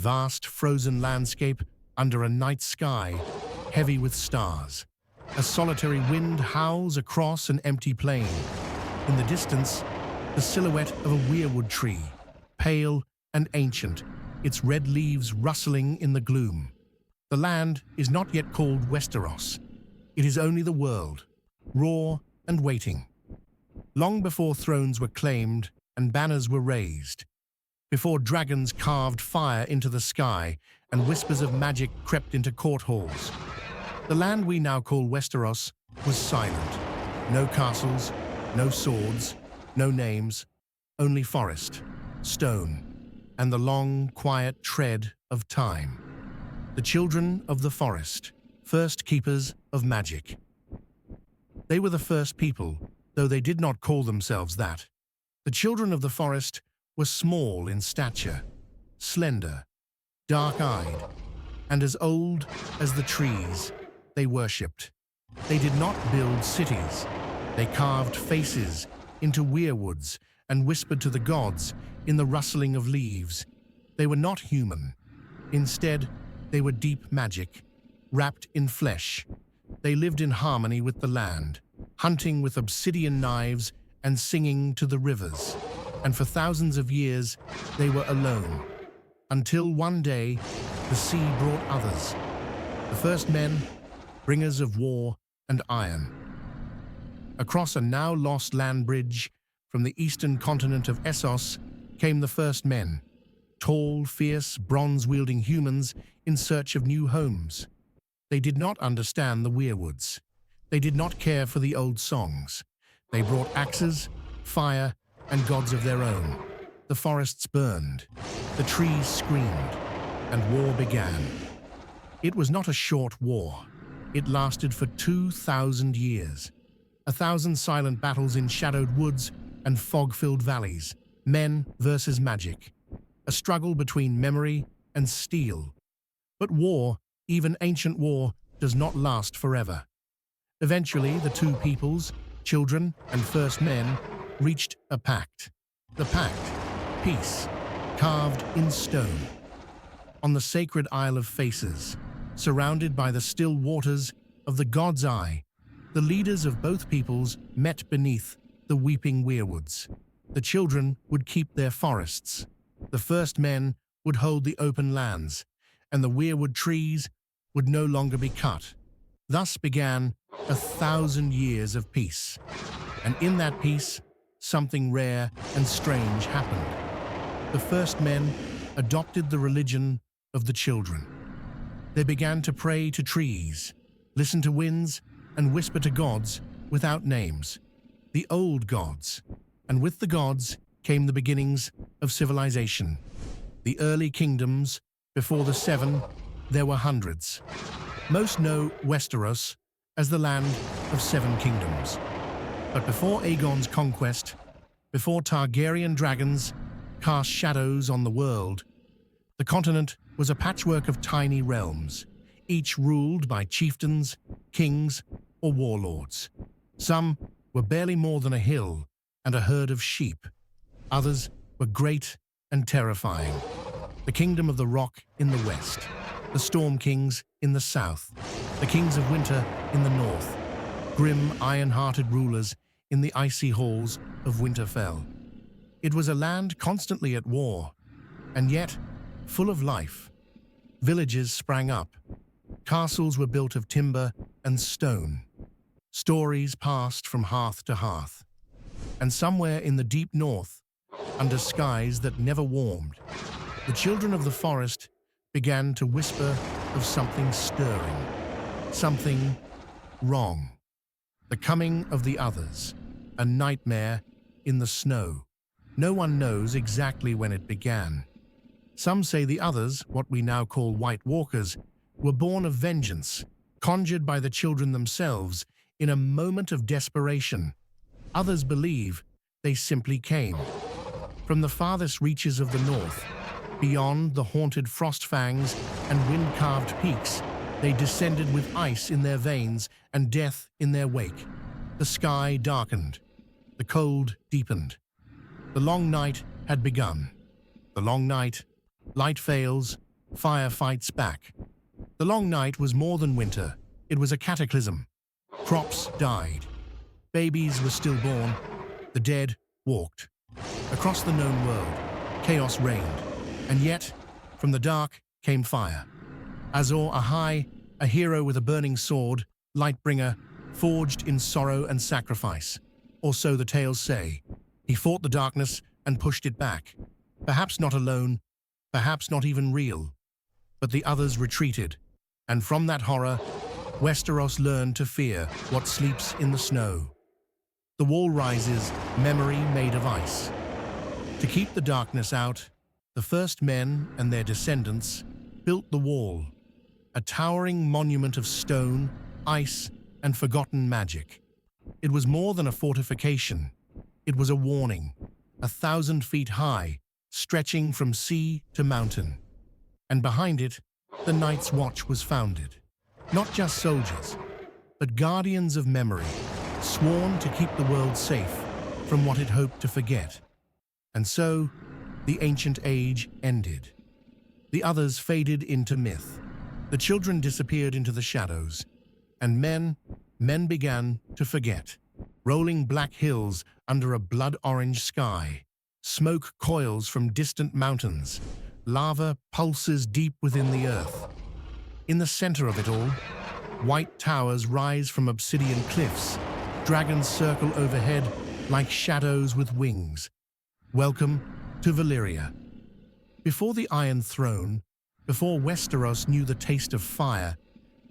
vast frozen landscape under a night sky heavy with stars. A solitary wind howls across an empty plain. In the distance, the silhouette of a weirwood tree, pale and ancient, its red leaves rustling in the gloom. The land is not yet called Westeros. It is only the world, raw and waiting. Long before thrones were claimed and banners were raised, before dragons carved fire into the sky and whispers of magic crept into court halls, the land we now call Westeros was silent. No castles, no swords, no names, only forest, stone, and the long, quiet tread of time. The children of the forest, first keepers of magic. They were the first people, though they did not call themselves that. The children of the forest were small in stature, slender, dark-eyed, and as old as the trees they worshipped. They did not build cities. They carved faces into weirwoods and whispered to the gods in the rustling of leaves. They were not human. Instead, they were deep magic, wrapped in flesh. They lived in harmony with the land, hunting with obsidian knives and singing to the rivers. And for thousands of years, they were alone. Until one day, the sea brought others. The first men, bringers of war and iron. Across a now lost land bridge from the eastern continent of Essos came the first men, tall, fierce, bronze-wielding humans in search of new homes. They did not understand the weirwoods. They did not care for the old songs. They brought axes, fire, and gods of their own. The forests burned, the trees screamed, and war began. It was not a short war. It lasted for 2,000 years. 1,000 silent battles in shadowed woods and fog-filled valleys. Men versus magic. A struggle between memory and steel. But war, even ancient war, does not last forever. Eventually, the two peoples, children and first men, reached a pact. The pact, peace, carved in stone. On the sacred Isle of Faces, surrounded by the still waters of the God's Eye, the leaders of both peoples met beneath the weeping weirwoods. The children would keep their forests. The first men would hold the open lands, and the weirwood trees would no longer be cut. Thus began 1,000 years of peace. And in that peace, something rare and strange happened. The first men adopted the religion of the children. They began to pray to trees, listen to winds, and whisper to gods without names, the old gods. And with the gods came the beginnings of civilization. The early kingdoms, before the seven, there were hundreds. Most know Westeros as the land of seven kingdoms. But before Aegon's conquest, before Targaryen dragons cast shadows on the world, the continent was a patchwork of tiny realms, each ruled by chieftains, kings, or warlords. Some were barely more than a hill and a herd of sheep. Others were great and terrifying. The Kingdom of the Rock in the west, the Storm Kings in the south, the Kings of Winter in the north, grim, iron-hearted rulers in the icy halls of Winterfell. It was a land constantly at war, and yet full of life. Villages sprang up. Castles were built of timber and stone. Stories passed from hearth to hearth. And somewhere in the deep north, under skies that never warmed, the children of the forest began to whisper of something stirring, something wrong. The coming of the others, a nightmare in the snow. No one knows exactly when it began. Some say the others, what we now call White Walkers, were born of vengeance, conjured by the children themselves in a moment of desperation. Others believe they simply came. From the farthest reaches of the north, beyond the haunted frostfangs and wind-carved peaks, they descended with ice in their veins and death in their wake. The sky darkened. The cold deepened. The long night had begun. The long night, light fails, fire fights back. The long night was more than winter. It was a cataclysm. Crops died. Babies were stillborn. The dead walked. Across the known world, chaos reigned. And yet, from the dark came fire. Azor Ahai, a hero with a burning sword, Lightbringer, forged in sorrow and sacrifice. Or so the tales say. He fought the darkness and pushed it back. Perhaps not alone, perhaps not even real. But the others retreated. And from that horror, Westeros learned to fear what sleeps in the snow. The wall rises, memory made of ice. To keep the darkness out, the first men and their descendants built the wall, a towering monument of stone, ice, and forgotten magic. It was more than a fortification. It was a warning, 1,000 feet high, stretching from sea to mountain. And behind it, the Night's Watch was founded. Not just soldiers, but guardians of memory, sworn to keep the world safe from what it hoped to forget. And so, the ancient age ended. The others faded into myth. The children disappeared into the shadows. And men began to forget. Rolling black hills under a blood-orange sky. Smoke coils from distant mountains. Lava pulses deep within the earth. In the center of it all, white towers rise from obsidian cliffs. Dragons circle overhead like shadows with wings. Welcome to Valyria. Before the Iron Throne, before Westeros knew the taste of fire,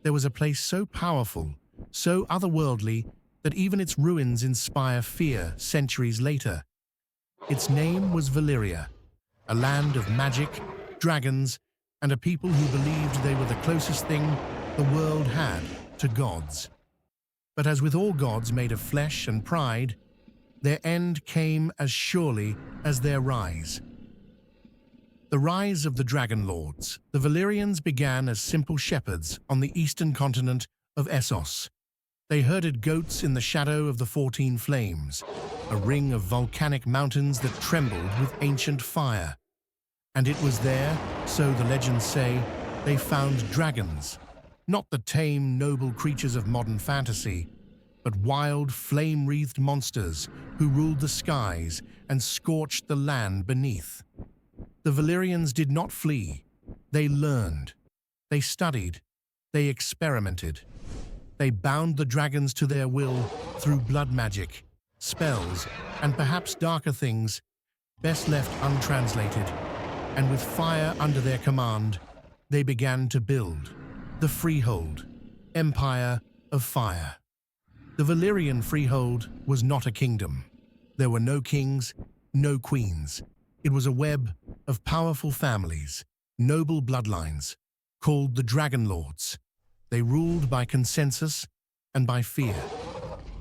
there was a place so powerful, so otherworldly, that even its ruins inspire fear centuries later. Its name was Valyria, a land of magic, dragons, and a people who believed they were the closest thing the world had to gods. But as with all gods made of flesh and pride, their end came as surely as their rise. The rise of the Dragon Lords. The Valyrians began as simple shepherds on the eastern continent of Essos. They herded goats in the shadow of the 14 Flames, a ring of volcanic mountains that trembled with ancient fire. And it was there, so the legends say, they found dragons, not the tame, noble creatures of modern fantasy, but wild, flame-wreathed monsters who ruled the skies and scorched the land beneath. The Valyrians did not flee. They learned. They studied. They experimented. They bound the dragons to their will through blood magic, spells, and perhaps darker things, best left untranslated. And with fire under their command, they began to build the Freehold, Empire of Fire. The Valyrian Freehold was not a kingdom. There were no kings, no queens. It was a web of powerful families, noble bloodlines, called the Dragon Lords. They ruled by consensus and by fear.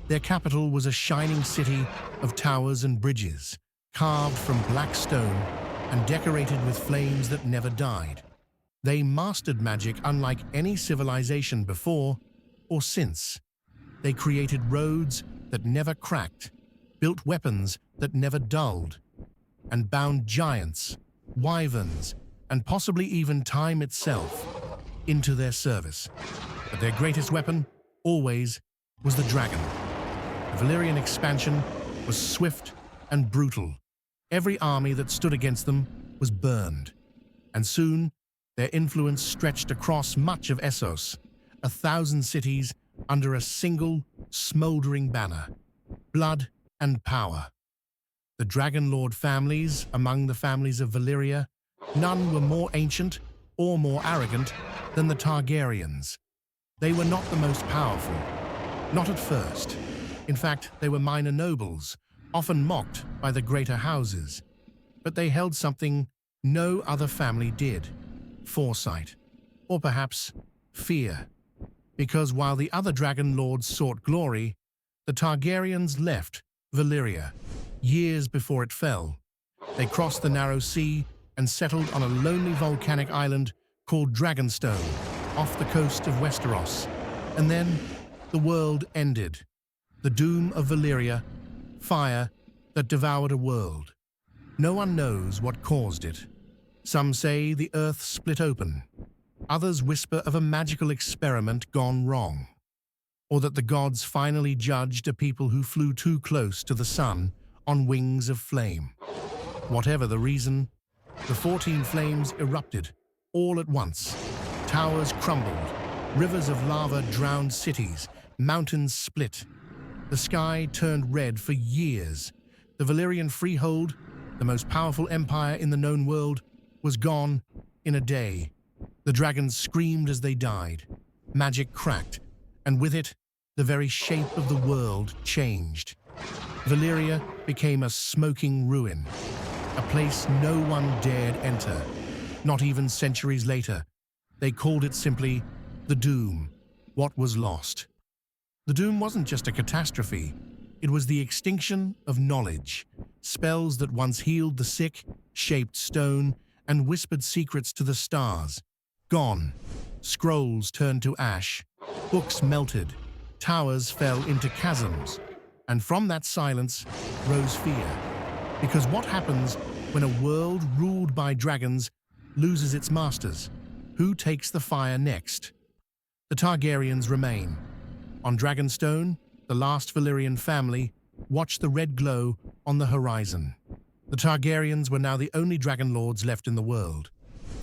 Their capital was a shining city of towers and bridges, carved from black stone and decorated with flames that never died. They mastered magic unlike any civilization before or since. They created roads that never cracked, built weapons that never dulled, and bound giants, wyverns, and possibly even time itself into their service. But their greatest weapon, always, was the dragon. The Valyrian expansion was swift and brutal. Every army that stood against them was burned. And soon, their influence stretched across much of Essos, 1,000 cities under a single, smoldering banner: blood and power. The Dragon Lord families, among the families of Valyria, none were more ancient or more arrogant than the Targaryens. They were not the most powerful, not at first. In fact, they were minor nobles, often mocked by the greater houses. But they held something no other family did: foresight, or perhaps fear. Because while the other Dragon Lords sought glory, the Targaryens left Valyria years before it fell. They crossed the narrow sea and settled on a lonely volcanic island called Dragonstone, off the coast of Westeros. And then the world ended. The doom of Valyria, fire that devoured a world. No one knows what caused it, Some say the earth split open. Others whisper of a magical experiment gone wrong, or that the gods finally judged a people who flew too close to the sun on wings of flame. Whatever the reason, the 14 flames erupted all at once. Towers crumbled, rivers of lava drowned cities, mountains split. The sky turned red for years. The Valyrian freehold, the most powerful empire in the known world, was gone in a day. The dragons screamed as they died. Magic cracked, and with it, the very shape of the world changed. Valyria became a smoking ruin, a place no one dared enter, not even centuries later. They called it simply the Doom, what was lost. The Doom wasn't just a catastrophe, it was the extinction of knowledge. Spells that once healed the sick, shaped stone, and whispered secrets to the stars. Gone. Scrolls turned to ash, books melted, towers fell into chasms, and from that silence rose fear. Because what happens when a world ruled by dragons loses its masters? Who takes the fire next? The Targaryens remain. On Dragonstone, the last Valyrian family watched the red glow on the horizon. The Targaryens were now the only dragon lords left in the world.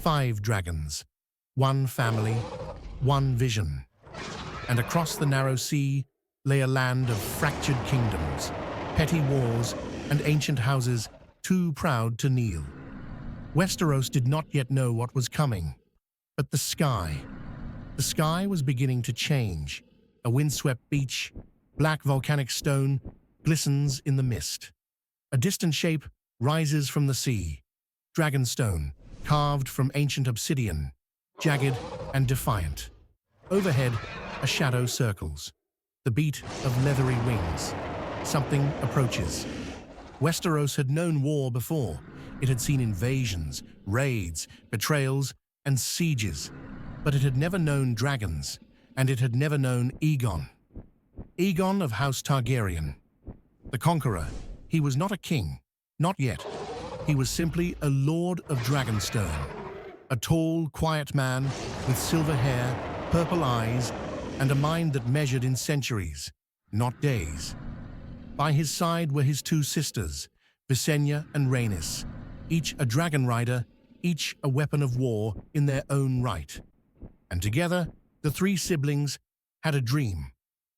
5 dragons, 1 family, 1 vision. And across the narrow sea lay a land of fractured kingdoms, petty wars, and ancient houses too proud to kneel. Westeros did not yet know what was coming, but the sky was beginning to change. A windswept beach, black volcanic stone, glistens in the mist. A distant shape rises from the sea, Dragonstone, carved from ancient obsidian, jagged and defiant. Overhead, a shadow circles, the beat of leathery wings. Something approaches. Westeros had known war before. It had seen invasions, raids, betrayals, and sieges. But it had never known dragons, and it had never known Aegon. Aegon of House Targaryen. The Conqueror. He was not a king. Not yet. He was simply a lord of Dragonstone. A tall, quiet man with silver hair, purple eyes, and a mind that measured in centuries, not days. By his side were his 2 sisters, Visenya and Rhaenys, each a dragon rider, each a weapon of war in their own right. And together, the 3 siblings had a dream,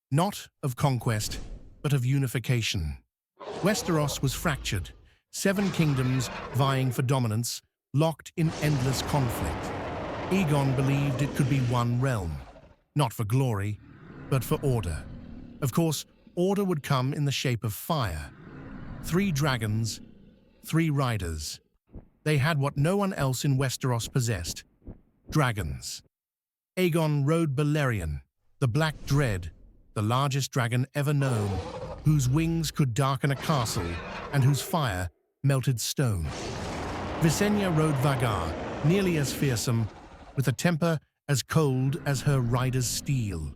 not of conquest, but of unification. Westeros was fractured, 7 kingdoms vying for dominance, locked in endless conflict. Aegon believed it could be one realm, not for glory, but for order. Of course, order would come in the shape of fire. 3 dragons, 3 riders. They had what no one else in Westeros possessed: dragons. Aegon rode Balerion, the Black Dread, the largest dragon ever known, whose wings could darken a castle and whose fire melted stone. Visenya rode Vagar, nearly as fearsome, with a temper as cold as her rider's steel.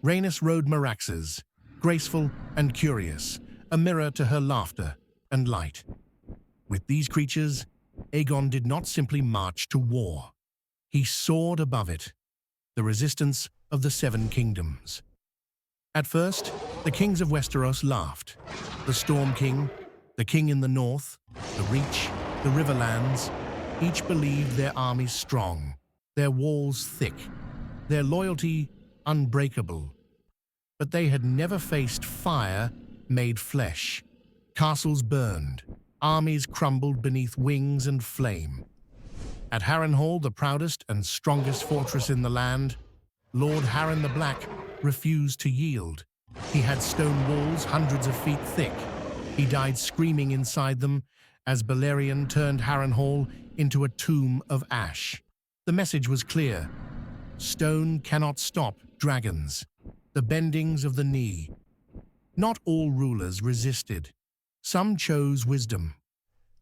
Rhaenys rode Meraxes, graceful and curious, a mirror to her laughter and light. With these creatures, Aegon did not simply march to war. He soared above it, the resistance of the 7 kingdoms. At first, the kings of Westeros laughed. The Storm King, the king in the north, the Reach, the Riverlands, each believed their armies strong, their walls thick, their loyalty unbreakable. But they had never faced fire made flesh. Castles burned, armies crumbled beneath wings and flame. At Harrenhal, the proudest and strongest fortress in the land, Lord Harren the Black refused to yield. He had stone walls hundreds of feet thick. He died screaming inside them as Balerion turned Harrenhal into a tomb of ash. The message was clear. Stone cannot stop dragons. The bendings of the knee. Not all rulers resisted. Some chose wisdom.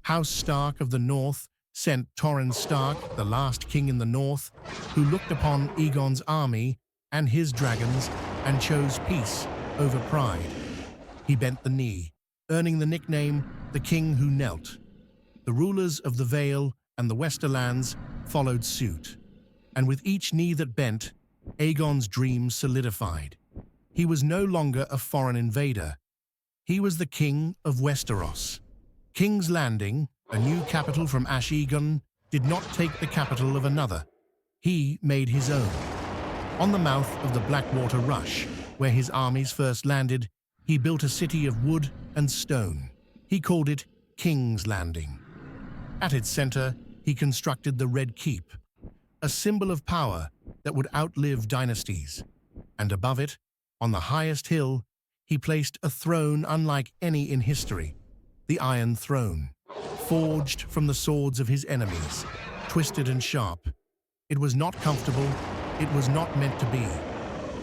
House Stark of the North sent Torrhen Stark, the last king in the North, who looked upon Aegon's army and his dragons and chose peace over pride. He bent the knee, earning the nickname the King Who Knelt. The rulers of the Vale and the Westerlands followed suit. And with each knee that bent, Aegon's dreams solidified. He was no longer a foreign invader. He was the king of Westeros. King's Landing, a new capital from Ash Aegon, did not take the capital of another. He made his own. On the mouth of the Blackwater Rush, where his armies first landed, he built a city of wood and stone. He called it King's Landing. At its center, he constructed the Red Keep, a symbol of power that would outlive dynasties. And above it, on the highest hill, he placed a throne unlike any in history, the Iron Throne, forged from the swords of his enemies, twisted and sharp. It was not comfortable, it was not meant to be.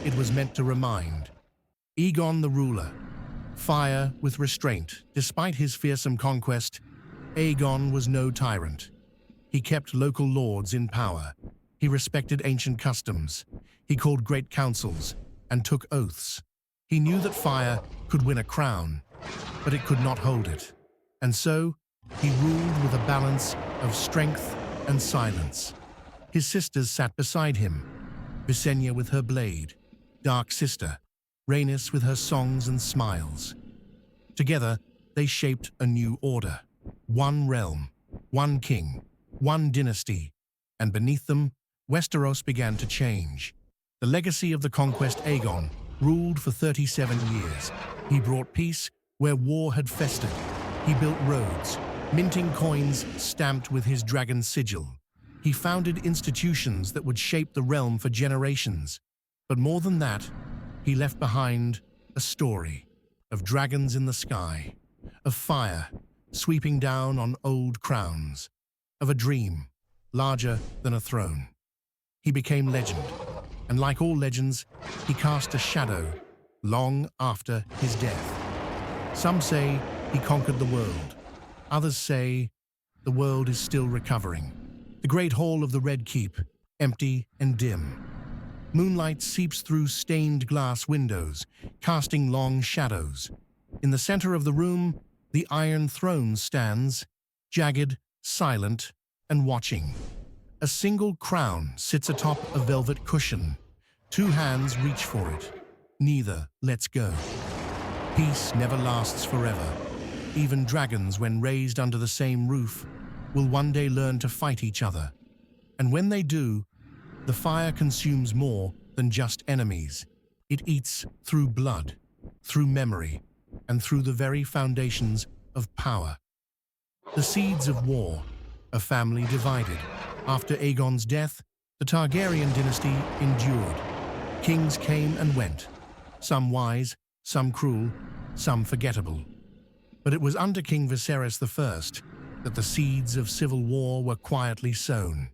It was meant to remind. Aegon the ruler, fire with restraint. Despite his fearsome conquest, Aegon was no tyrant. He kept local lords in power. He respected ancient customs. He called great councils and took oaths. He knew that fire could win a crown, but it could not hold it. And so, he ruled with a balance of strength and silence. His sisters sat beside him, Visenya with her blade, Dark Sister, Rhaenys with her songs and smiles. Together, they shaped a new order. One realm, one king, one dynasty, and beneath them, Westeros began to change. The legacy of the conquest Aegon ruled for 37 years. He brought peace where war had festered. He built roads, minting coins stamped with his dragon sigil. He founded institutions that would shape the realm for generations. But more than that, he left behind a story of dragons in the sky, of fire sweeping down on old crowns, of a dream larger than a throne. He became legend, and like all legends, he cast a shadow long after his death. Some say he conquered the world. Others say the world is still recovering. The great hall of the Red Keep, empty and dim. Moonlight seeps through stained glass windows, casting long shadows. In the center of the room, the Iron Throne stands, jagged, silent, and watching. A single crown sits atop a velvet cushion. Two hands reach for it. Neither lets go. Peace never lasts forever. Even dragons, when raised under the same roof, will one day learn to fight each other. And when they do, the fire consumes more than just enemies. It eats through blood, through memory, and through the very foundations of power. The seeds of war, a family divided. After Aegon's death, the Targaryen dynasty endured. Kings came and went, some wise, some cruel, some forgettable. But it was under King Viserys I that the seeds of civil war were quietly sown.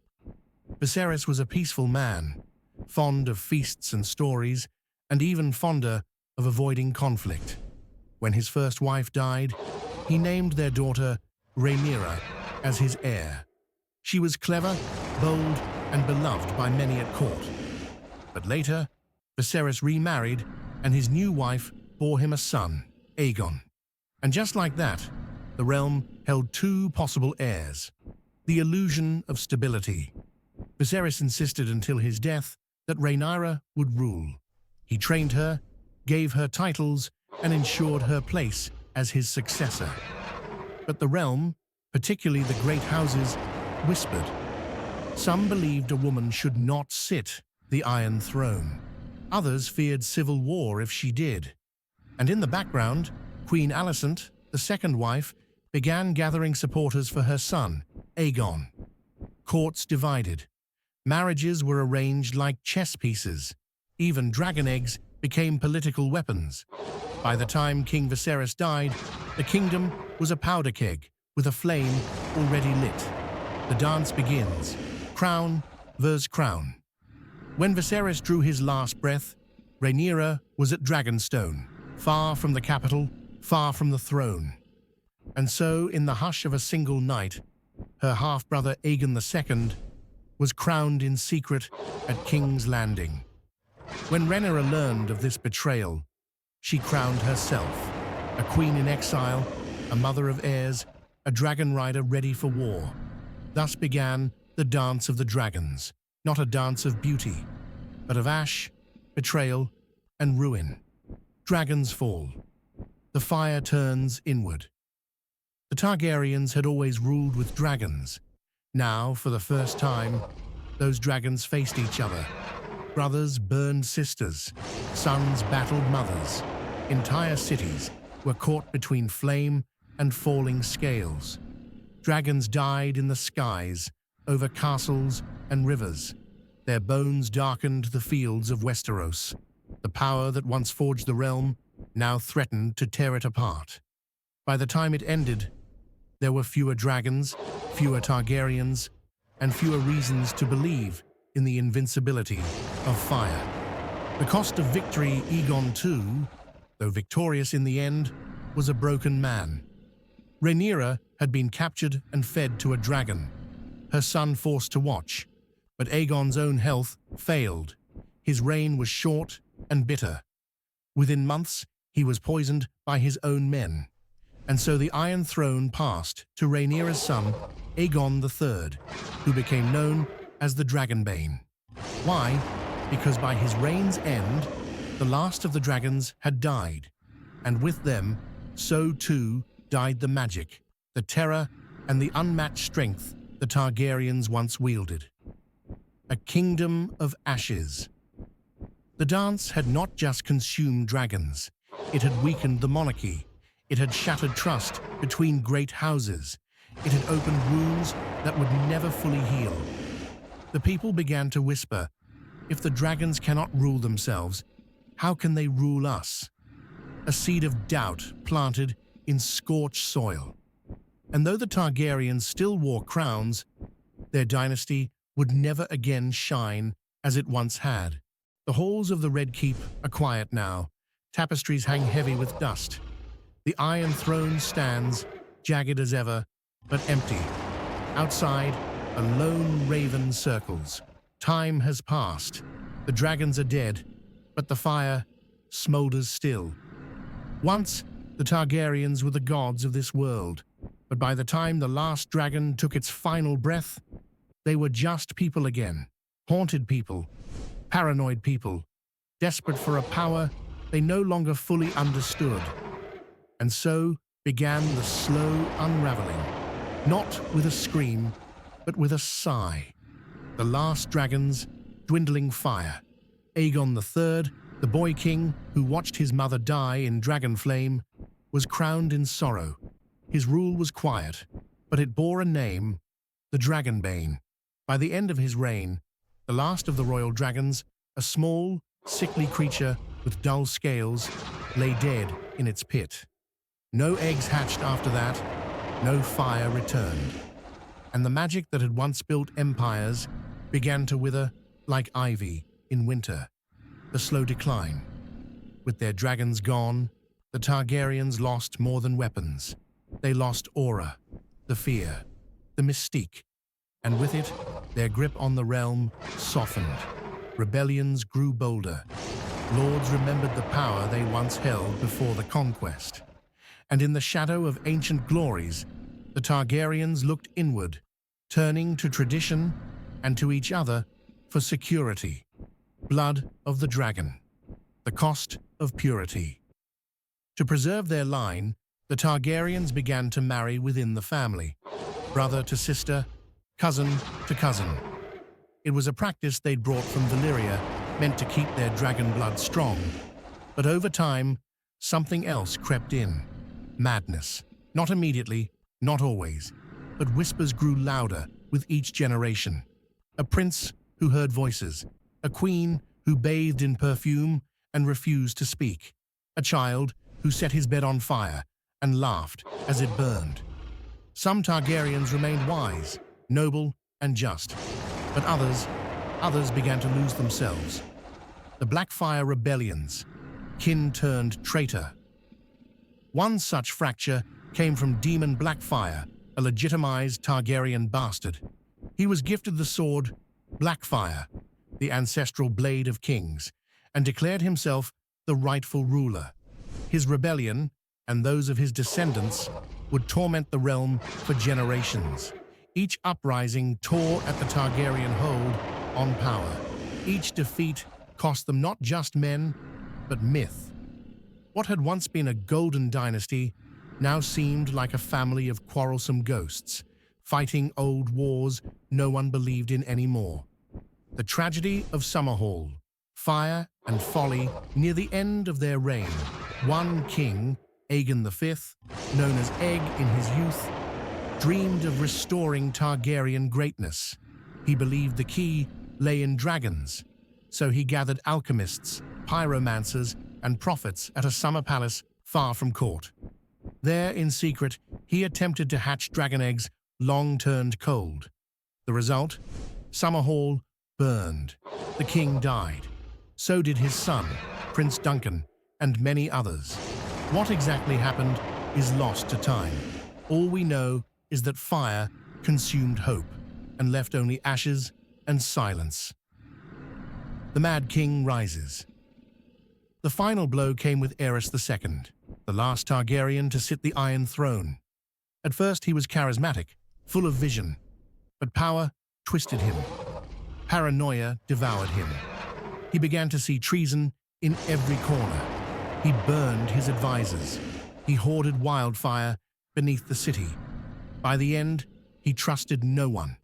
Viserys was a peaceful man, fond of feasts and stories, and even fonder of avoiding conflict. When his first wife died, he named their daughter Rhaenyra as his heir. She was clever, bold, and beloved by many at court. But later, Viserys remarried, and his new wife bore him a son, Aegon. And just like that, the realm held two possible heirs. The illusion of stability. Viserys insisted until his death that Rhaenyra would rule. He trained her, gave her titles, and ensured her place as his successor. But the realm, particularly the great houses, whispered. Some believed a woman should not sit the Iron Throne. Others feared civil war if she did. And in the background, Queen Alicent, the second wife, began gathering supporters for her son, Aegon. Courts divided. Marriages were arranged like chess pieces. Even dragon eggs became political weapons. By the time King Viserys died, the kingdom was a powder keg with a flame already lit. The dance begins, crown versus crown. When Viserys drew his last breath, Rhaenyra was at Dragonstone, far from the capital, far from the throne. And so, in the hush of a single night, her half-brother Aegon II was crowned in secret at King's Landing. When Rhaenyra learned of this betrayal, she crowned herself, a queen in exile, a mother of heirs, a dragon rider ready for war. Thus began the Dance of the Dragons, not a dance of beauty, but of ash, betrayal, and ruin. Dragons fall. The fire turns inward. The Targaryens had always ruled with dragons. Now, for the first time, those dragons faced each other. Brothers burned sisters, sons battled mothers. Entire cities were caught between flame and falling scales. Dragons died in the skies, over castles and rivers. Their bones darkened the fields of Westeros. The power that once forged the realm now threatened to tear it apart. By the time it ended, there were fewer dragons, fewer Targaryens, and fewer reasons to believe in the invincibility of fire. The cost of victory, Aegon II, though victorious in the end, was a broken man. Rhaenyra had been captured and fed to a dragon, her son forced to watch, but Aegon's own health failed. His reign was short and bitter. Within months, he was poisoned by his own men. And so the Iron Throne passed to Rhaenyra's son, Aegon III, who became known as the Dragonbane. Why? Because by his reign's end, the last of the dragons had died, and with them, so too died the magic, the terror, and the unmatched strength the Targaryens once wielded. A kingdom of ashes. The dance had not just consumed dragons, it had weakened the monarchy. It had shattered trust between great houses. It had opened wounds that would never fully heal. The people began to whisper, if the dragons cannot rule themselves, how can they rule us? A seed of doubt planted in scorched soil. And though the Targaryens still wore crowns, their dynasty would never again shine as it once had. The halls of the Red Keep are quiet now. Tapestries hang heavy with dust. The Iron Throne stands, jagged as ever, but empty. Outside, a lone raven circles. Time has passed. The dragons are dead, but the fire smolders still. Once, the Targaryens were the gods of this world, but by the time the last dragon took its final breath, they were just people again. Haunted people, paranoid people, desperate for a power they no longer fully understood. And so began the slow unraveling, not with a scream, but with a sigh. The last dragons, dwindling fire. Aegon III, the boy king who watched his mother die in dragon flame, was crowned in sorrow. His rule was quiet, but it bore a name, the Dragonbane. By the end of his reign, the last of the royal dragons, a small, sickly creature with dull scales, lay dead in its pit. No eggs hatched after that, no fire returned. And the magic that had once built empires began to wither like ivy in winter. The slow decline. With their dragons gone, the Targaryens lost more than weapons. They lost aura, the fear, the mystique, and with it, their grip on the realm softened. Rebellions grew bolder. Lords remembered the power they once held before the conquest. And in the shadow of ancient glories, the Targaryens looked inward, turning to tradition and to each other for security. Blood of the dragon. The cost of purity. To preserve their line, the Targaryens began to marry within the family, brother to sister, cousin to cousin. It was a practice they'd brought from Valyria, meant to keep their dragon blood strong. But over time, something else crept in. Madness. Not immediately, not always, but whispers grew louder with each generation. A prince who heard voices, a queen who bathed in perfume and refused to speak, a child who set his bed on fire and laughed as it burned. Some Targaryens remained wise, noble, and just, but others began to lose themselves. The Blackfire rebellions, kin turned traitor. One such fracture came from Demon Blackfire, a legitimized Targaryen bastard. He was gifted the sword Blackfire, the ancestral blade of kings, and declared himself the rightful ruler. His rebellion, and those of his descendants, would torment the realm for generations. Each uprising tore at the Targaryen hold on power. Each defeat cost them not just men, but myth. What had once been a golden dynasty now seemed like a family of quarrelsome ghosts, fighting old wars no one believed in anymore. The tragedy of Summerhall, fire and folly near the end of their reign. One king, Aegon V, known as Egg in his youth, dreamed of restoring Targaryen greatness. He believed the key lay in dragons, so he gathered alchemists, pyromancers, and prophets at a summer palace far from court. There, in secret, he attempted to hatch dragon eggs long turned cold. The result? Summerhall burned. The king died. So did his son, Prince Duncan, and many others. What exactly happened is lost to time. All we know is that fire consumed hope and left only ashes and silence. The Mad King rises. The final blow came with Aerys II, the last Targaryen to sit the Iron Throne. At first he was charismatic, full of vision, but power twisted him. Paranoia devoured him. He began to see treason in every corner. He burned his advisors. He hoarded wildfire beneath the city. By the end, he trusted no one,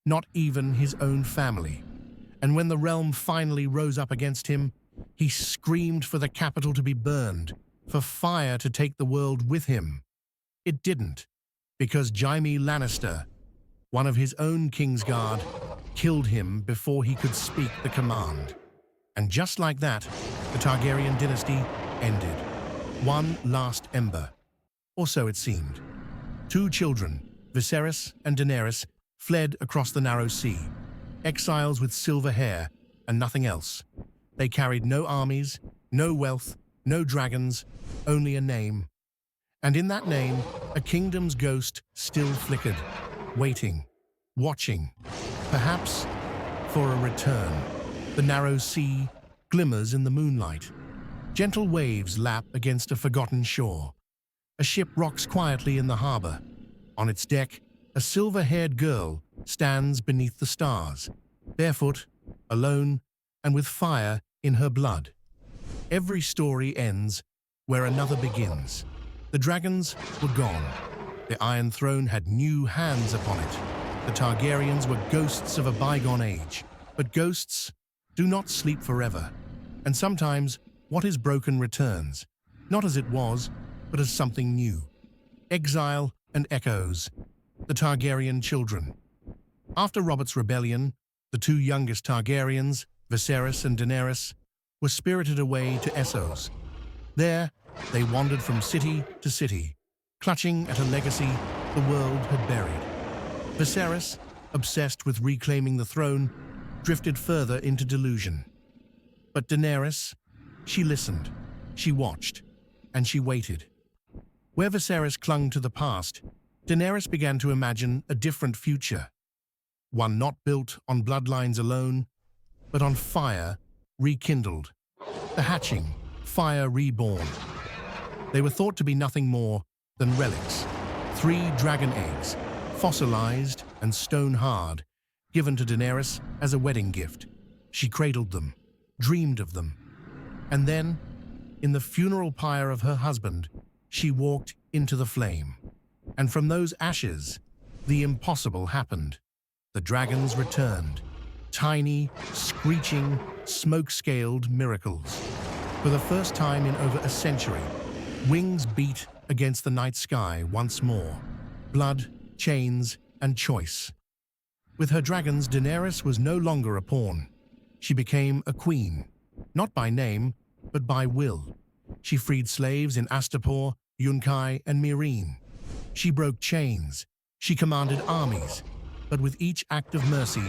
not even his own family. And when the realm finally rose up against him, he screamed for the capital to be burned, for fire to take the world with him. It didn't, because Jaime Lannister, one of his own Kingsguard, killed him before he could speak the command. And just like that, the Targaryen dynasty ended. One last ember, or so it seemed. Two children, Viserys and Daenerys, fled across the narrow sea, exiles with silver hair and nothing else. They carried no armies, no wealth, no dragons, only a name. And in that name, a kingdom's ghost still flickered, waiting, watching, perhaps for a return. The narrow sea glimmers in the moonlight. Gentle waves lap against a forgotten shore. A ship rocks quietly in the harbor. On its deck, a silver-haired girl stands beneath the stars, barefoot, alone, and with fire in her blood. Every story ends where another begins. The dragons were gone. The Iron Throne had new hands upon it. The Targaryens were ghosts of a bygone age. But ghosts do not sleep forever. And sometimes what is broken returns, not as it was, but as something new. Exile and echoes. The Targaryen children. After Robert's rebellion, the two youngest Targaryens, Viserys and Daenerys, were spirited away to Essos. There, they wandered from city to city, clutching at a legacy the world had buried. Viserys, obsessed with reclaiming the throne, drifted further into delusion. But Daenerys, she listened, she watched, and she waited. Where Viserys clung to the past, Daenerys began to imagine a different future. One not built on bloodlines alone, but on fire rekindled. The hatching, fire reborn. They were thought to be nothing more than relics. 3 dragon eggs, fossilized and stone-hard, given to Daenerys as a wedding gift. She cradled them, dreamed of them. And then, in the funeral pyre of her husband, she walked into the flame. And from those ashes, the impossible happened. The dragons returned. Tiny, screeching, smoke-scaled miracles. For the first time in over a century, wings beat against the night sky once more. Blood, chains, and choice. With her dragons, Daenerys was no longer a pawn. She became a queen, not by name, but by will. She freed slaves in Astapor, Yunkai, and Meereen. She broke chains. She commanded armies. But with each act of mercy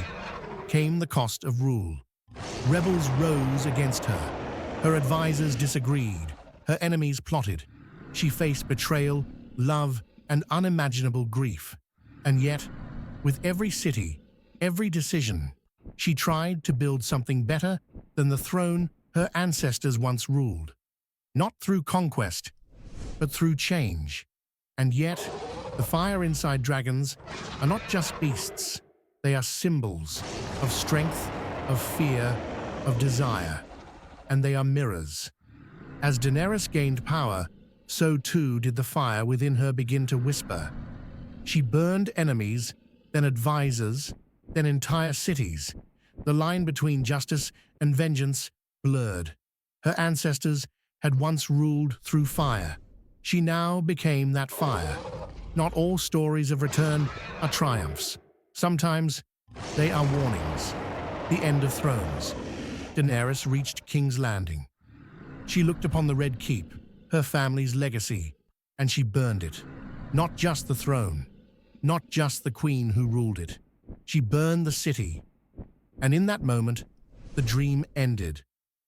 came the cost of rule. Rebels rose against her. Her advisors disagreed. Her enemies plotted. She faced betrayal, love, and unimaginable grief. And yet, with every city, every decision, she tried to build something better than the throne her ancestors once ruled. Not through conquest, but through change. And yet, The fire inside dragons are not just beasts, they are symbols of strength, of fear, of desire, and they are mirrors. As Daenerys gained power, so too did the fire within her begin to whisper. She burned enemies, then advisors, then entire cities. The line between justice and vengeance blurred. Her ancestors had once ruled through fire. She now became that fire. Not all stories of return are triumphs. Sometimes they are warnings. The end of thrones. Daenerys reached King's Landing. She looked upon the Red Keep, her family's legacy, and she burned it. Not just the throne, not just the queen who ruled it. She burned the city. And in that moment, the dream ended.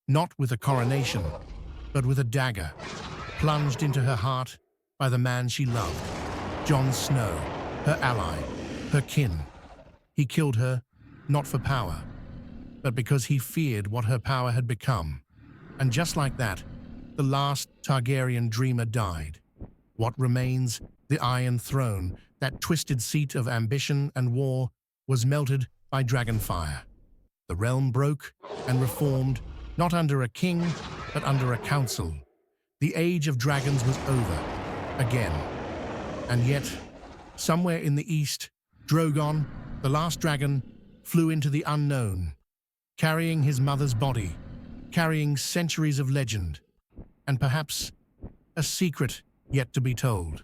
Not with a coronation, but with a dagger, plunged into her heart by the man she loved. Jon Snow, her ally, her kin. He killed her, not for power, but because he feared what her power had become. And just like that, the last Targaryen dreamer died. What remains, the Iron Throne, that twisted seat of ambition and war, was melted by dragonfire. The realm broke and reformed, not under a king, but under a council. The age of dragons was over, again. And yet, somewhere in the east, Drogon, the last dragon, flew into the unknown, carrying his mother's body, carrying centuries of legend, and perhaps a secret yet to be told.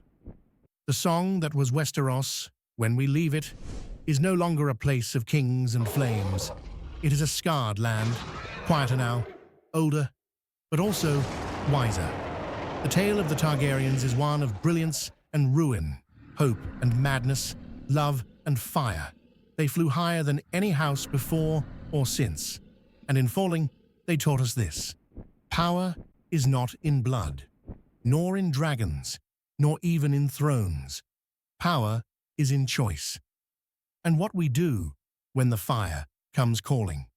The song that was Westeros, when we leave it, is no longer a place of kings and flames. It is a scarred land, quieter now, older, but also wiser. The tale of the Targaryens is one of brilliance and ruin, hope and madness, love and fire. They flew higher than any house before or since, and in falling, they taught us this. Power is not in blood, nor in dragons, nor even in thrones. Power is in choice, and what we do when the fire comes calling.